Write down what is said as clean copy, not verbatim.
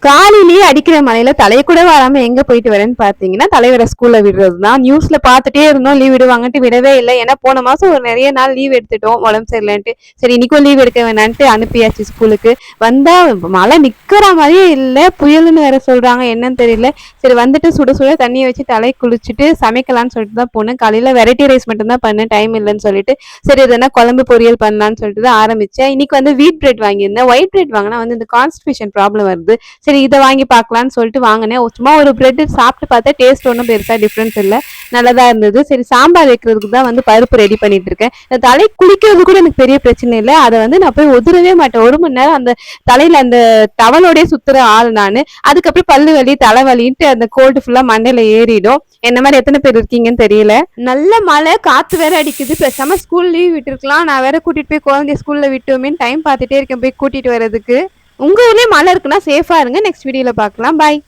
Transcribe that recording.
காலையிலேயே அடிக்கிற மழையில தலைய கூட வராம எங்க போயிட்டு வரேன்னு பாத்தீங்கன்னா தலைவரை ஸ்கூல்ல விடுறதுதான். நியூஸ்ல பாத்துட்டே இருந்தோம் லீவ் விடுவாங்கன்ட்டு விடவே இல்லை. ஏன்னா போன மாசம் ஒரு நிறைய நாள் லீவ் எடுத்துட்டோம் உடம்பு சரியில்லைன்ட்டு. சரி இன்னைக்கும் லீவ் எடுக்க வேணான்ட்டு அனுப்பியாச்சு ஸ்கூலுக்கு. வந்தா மழை நிக்கிற மாதிரியே இல்ல, புயல்னு வேற சொல்றாங்க, என்னன்னு தெரியல. சரி வந்துட்டு சுட சுட தண்ணியை வச்சு தலை குளிச்சுட்டு சமைக்கலாம்னு சொல்லிட்டு தான் போனேன். காலையில வெரைட்டி ரைஸ் மட்டும் தான் பண்ணேன், டைம் இல்லைன்னு சொல்லிட்டு. சரி எதனா குழம்பு பொரியல் பண்ணலாம்னு சொல்லிட்டு தான் ஆரம்பிச்சேன். இன்னைக்கு வந்து வீட் பிரெட் வாங்கியிருந்தேன். ஒயிட் பிரெட் வாங்கினா வந்து இந்த கான்ஸ்டிபேஷன் ப்ராப்ளம் வருது. சரி இதை வாங்கி பார்க்கலான்னு சொல்லிட்டு வாங்கினேன். சும்மா ஒரு பிரெட் சாப்பிட்டு பார்த்தா டேஸ்ட் ஒன்றும் பெருசா டிஃப்ரென்ஸ் இல்லை, நல்லதா இருந்தது. சரி சாம்பார் வைக்கிறதுக்கு தான் வந்து பருப்பு ரெடி பண்ணிட்டு இருக்கேன். இந்த தலை குளிக்கிறது கூட எனக்கு பெரிய பிரச்சனை இல்லை, அதை வந்து நான் போய் உதிரவே மாட்டேன். 1 மணி நேரம் அந்த தலையில அந்த டவலோடய சுத்துற ஆள் நான். அதுக்கப்புறம் பல்லு வலி தலைவலின்ட்டு அந்த கோல்டு ஃபுல்லா மண்டையில ஏறிடும். என்ன மாதிரி எத்தனை பேர் இருக்கீங்கன்னு தெரியல. நல்ல மழை காத்து வேற அடிக்குது, பேசாம ஸ்கூல் லீவ் விட்டுருக்கலாம். நான் வேற கூட்டிட்டு போய் குழந்தைய ஸ்கூல்ல விட்டோமேன்னு டைம் பார்த்துட்டே இருக்கேன் போய் கூட்டிட்டு வர்றதுக்கு. உங்க ஊர்லயே மழை இருக்குன்னா சேஃபா இருங்க. நெக்ஸ்ட் வீடியோல பார்க்கலாம். பாய்.